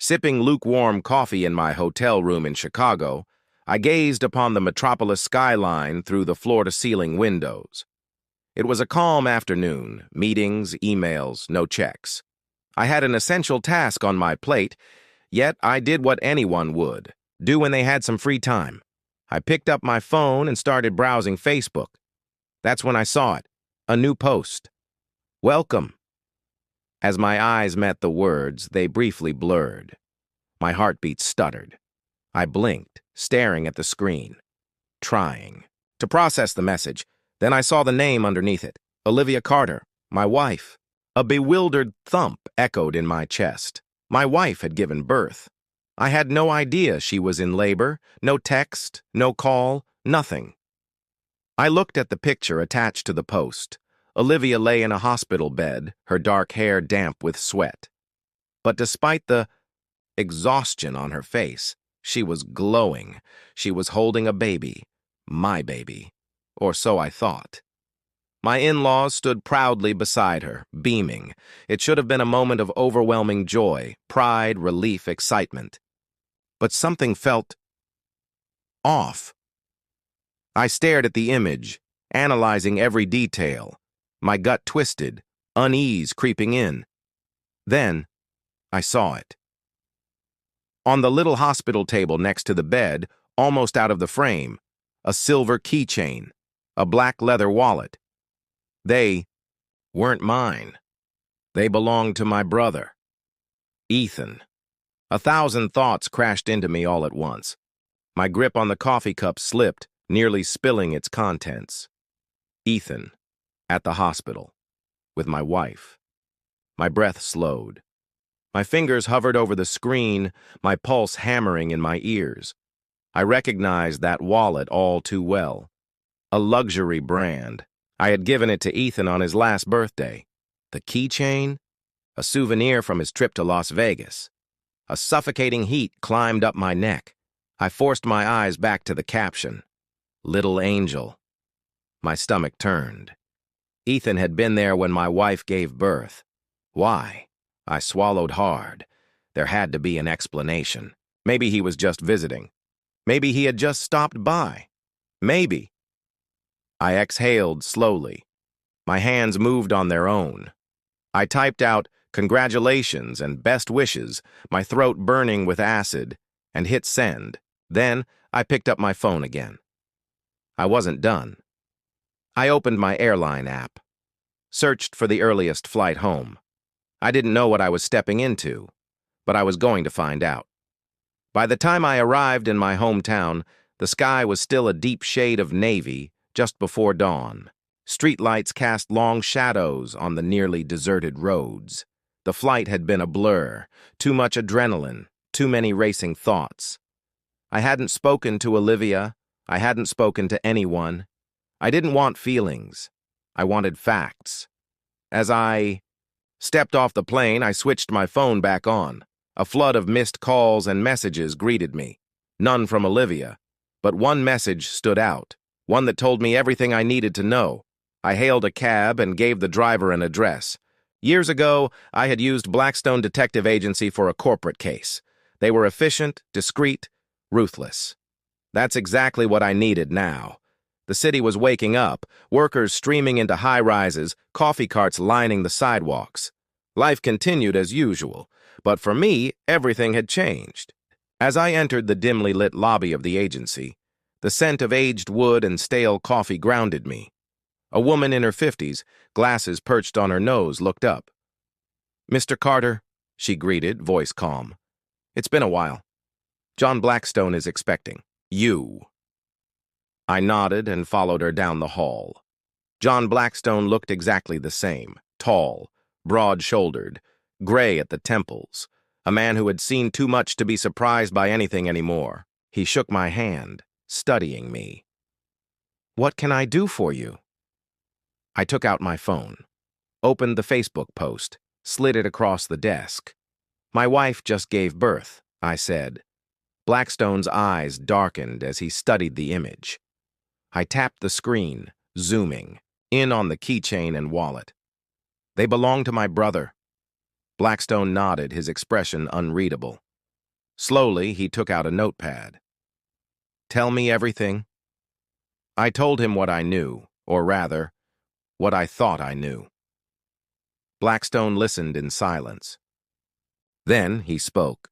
Sipping lukewarm coffee in my hotel room in Chicago, I gazed upon the metropolis skyline through the floor-to-ceiling windows. It was a calm afternoon, meetings, emails, no checks. I had an essential task on my plate, yet I did what anyone would, do when they had some free time. I picked up my phone and started browsing Facebook. That's when I saw it, a new post. Welcome. As my eyes met the words, they briefly blurred. My heartbeat stuttered. I blinked, staring at the screen, trying to process the message. Then I saw the name underneath it, Olivia Carter, my wife. A bewildered thump echoed in my chest. My wife had given birth. I had no idea she was in labor, no text, no call, nothing. I looked at the picture attached to the post. Olivia lay in a hospital bed, her dark hair damp with sweat. But despite the exhaustion on her face, she was glowing. She was holding a baby, my baby, or so I thought. My in-laws stood proudly beside her, beaming. It should have been a moment of overwhelming joy, pride, relief, excitement. But something felt off. I stared at the image, analyzing every detail. My gut twisted, unease creeping in. Then, I saw it. On the little hospital table next to the bed, almost out of the frame, a silver keychain, a black leather wallet. They weren't mine. They belonged to my brother, Ethan. 1,000 thoughts crashed into me all at once. My grip on the coffee cup slipped, nearly spilling its contents. Ethan, at the hospital, with my wife. My breath slowed. My fingers hovered over the screen, my pulse hammering in my ears. I recognized that wallet all too well. A luxury brand. I had given it to Ethan on his last birthday. The keychain? A souvenir from his trip to Las Vegas. A suffocating heat climbed up my neck. I forced my eyes back to the caption. Little Angel. My stomach turned. Ethan had been there when my wife gave birth. Why? I swallowed hard. There had to be an explanation. Maybe he was just visiting. Maybe he had just stopped by. Maybe. I exhaled slowly. My hands moved on their own. I typed out congratulations and best wishes, my throat burning with acid, and hit send. Then I picked up my phone again. I wasn't done. I opened my airline app, searched for the earliest flight home. I didn't know what I was stepping into, but I was going to find out. By the time I arrived in my hometown, the sky was still a deep shade of navy just before dawn. Streetlights cast long shadows on the nearly deserted roads. The flight had been a blur, too much adrenaline, too many racing thoughts. I hadn't spoken to Olivia. I hadn't spoken to anyone. I didn't want feelings. I wanted facts. As I stepped off the plane, I switched my phone back on. A flood of missed calls and messages greeted me. None from Olivia, but one message stood out, one that told me everything I needed to know. I hailed a cab and gave the driver an address. Years ago, I had used Blackstone Detective Agency for a corporate case. They were efficient, discreet, ruthless. That's exactly what I needed now. The city was waking up, workers streaming into high-rises, coffee carts lining the sidewalks. Life continued as usual, but for me, everything had changed. As I entered the dimly lit lobby of the agency, the scent of aged wood and stale coffee grounded me. A woman in her 50s, glasses perched on her nose, looked up. "Mr. Carter," she greeted, voice calm. "It's been a while. John Blackstone is expecting you." I nodded and followed her down the hall. John Blackstone looked exactly the same, tall, broad-shouldered, gray at the temples, a man who had seen too much to be surprised by anything anymore. He shook my hand, studying me. "What can I do for you?" I took out my phone, opened the Facebook post, slid it across the desk. "My wife just gave birth," I said. Blackstone's eyes darkened as he studied the image. I tapped the screen, zooming, in on the keychain and wallet. "They belong to my brother." Blackstone nodded, his expression unreadable. Slowly, he took out a notepad. "Tell me everything." I told him what I knew, or rather, what I thought I knew. Blackstone listened in silence. Then he spoke.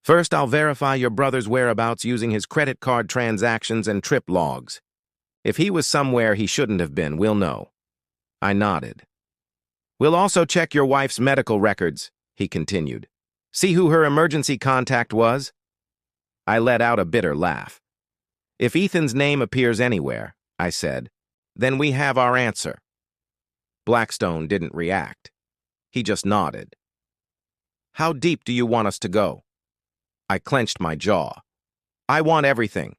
"First, I'll verify your brother's whereabouts using his credit card transactions and trip logs. If he was somewhere he shouldn't have been, we'll know." I nodded. "We'll also check your wife's medical records," he continued. "See who her emergency contact was?" I let out a bitter laugh. "If Ethan's name appears anywhere," I said, "then we have our answer." Blackstone didn't react. He just nodded. "How deep do you want us to go?" I clenched my jaw. "I want everything."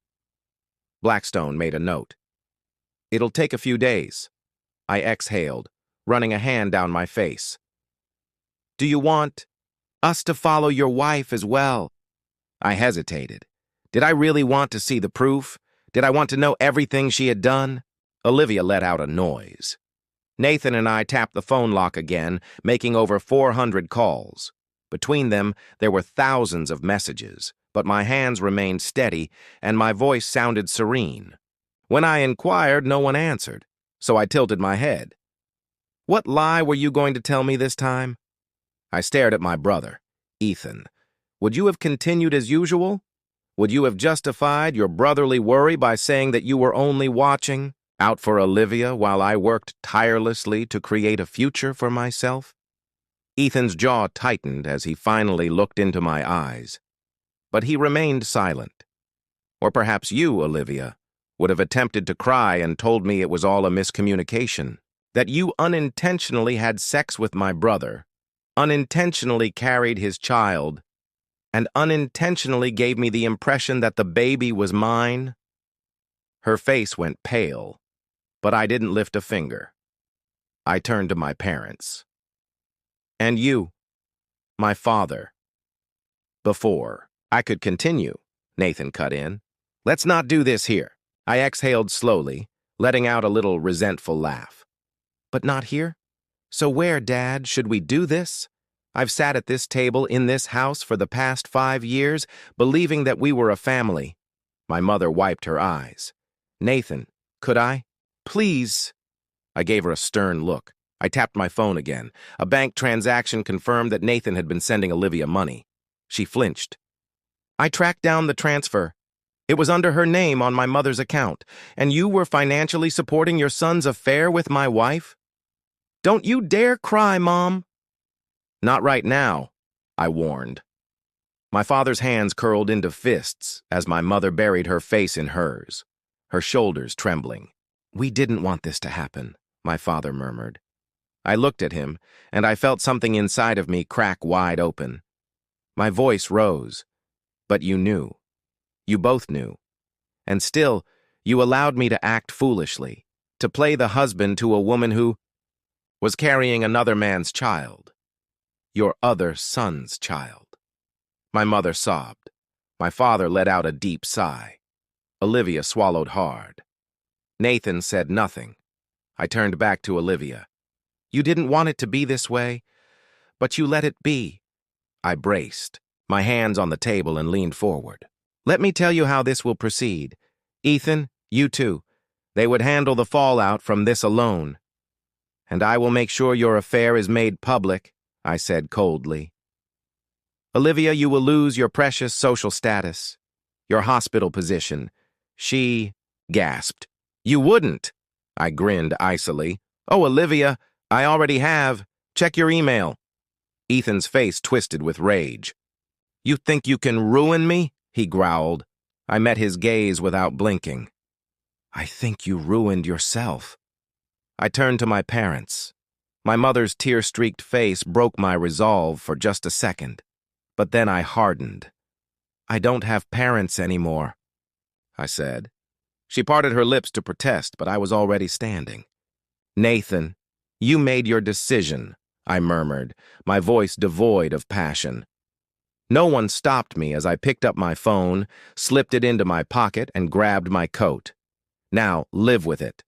Blackstone made a note. "It'll take a few days." I exhaled, running a hand down my face. "Do you want us to follow your wife as well?" I hesitated. Did I really want to see the proof? Did I want to know everything she had done? Olivia let out a noise. Nathan and I tapped the phone lock again, making over 400 calls. Between them, there were thousands of messages, but my hands remained steady and my voice sounded serene. When I inquired, no one answered, so I tilted my head. "What lie were you going to tell me this time?" I stared at my brother, Ethan. Would you have continued as usual? Would you have justified your brotherly worry by saying that you were only watching out for Olivia while I worked tirelessly to create a future for myself? Ethan's jaw tightened as he finally looked into my eyes. But he remained silent. Or perhaps you, Olivia, would have attempted to cry and told me it was all a miscommunication, that you unintentionally had sex with my brother, unintentionally carried his child, and unintentionally gave me the impression that the baby was mine. Her face went pale, but I didn't lift a finger. I turned to my parents. "And you, my father." Before I could continue, Nathan cut in. "Let's not do this here." I exhaled slowly, letting out a little resentful laugh. "But not here? So where, Dad, should we do this? I've sat at this table in this house for the past 5 years, believing that we were a family." My mother wiped her eyes. "Nathan, could I? Please." I gave her a stern look. I tapped my phone again. A bank transaction confirmed that Nathan had been sending Olivia money. She flinched. "I tracked down the transfer. It was under her name on my mother's account, and you were financially supporting your son's affair with my wife? Don't you dare cry, Mom." "Not right now," I warned. My father's hands curled into fists as my mother buried her face in hers, her shoulders trembling. "We didn't want this to happen," my father murmured. I looked at him, and I felt something inside of me crack wide open. My voice rose. "But you knew. You both knew. And still, you allowed me to act foolishly, to play the husband to a woman who was carrying another man's child. Your other son's child." My mother sobbed. My father let out a deep sigh. Olivia swallowed hard. Nathan said nothing. I turned back to Olivia. "You didn't want it to be this way, but you let it be." I braced, my hands on the table, and leaned forward. "Let me tell you how this will proceed. Ethan, you too. They would handle the fallout from this alone. And I will make sure your affair is made public," I said coldly. "Olivia, you will lose your precious social status, your hospital position." She gasped. "You wouldn't." I grinned icily. "Oh, Olivia, I already have. Check your email." Ethan's face twisted with rage. "You think you can ruin me?" he growled. I met his gaze without blinking. "I think you ruined yourself." I turned to my parents. My mother's tear-streaked face broke my resolve for just a second. But then I hardened. "I don't have parents anymore," I said. She parted her lips to protest, but I was already standing. "Nathan, you made your decision," I murmured, my voice devoid of passion. No one stopped me as I picked up my phone, slipped it into my pocket, and grabbed my coat. "Now, live with it."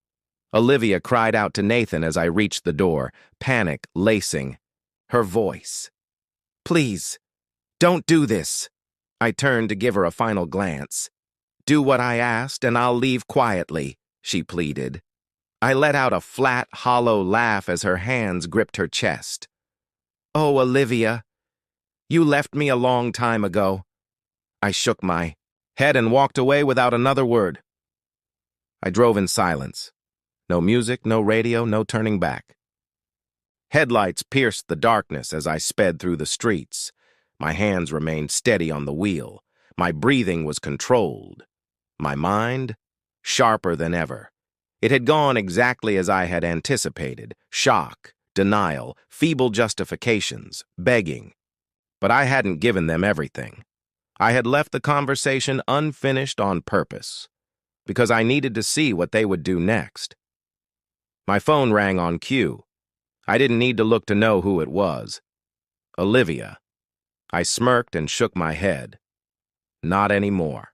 Olivia cried out to Nathan as I reached the door, panic lacing her voice. "Please, don't do this." I turned to give her a final glance. "Do what I asked, and I'll leave quietly," she pleaded. I let out a flat, hollow laugh as her hands gripped her chest. "Oh, Olivia, you left me a long time ago." I shook my head and walked away without another word. I drove in silence. No music, no radio, no turning back. Headlights pierced the darkness as I sped through the streets. My hands remained steady on the wheel. My breathing was controlled. My mind, sharper than ever. It had gone exactly as I had anticipated. Shock, denial, feeble justifications, begging. But I hadn't given them everything. I had left the conversation unfinished on purpose, because I needed to see what they would do next. My phone rang on cue. I didn't need to look to know who it was. Olivia. I smirked and shook my head. Not anymore.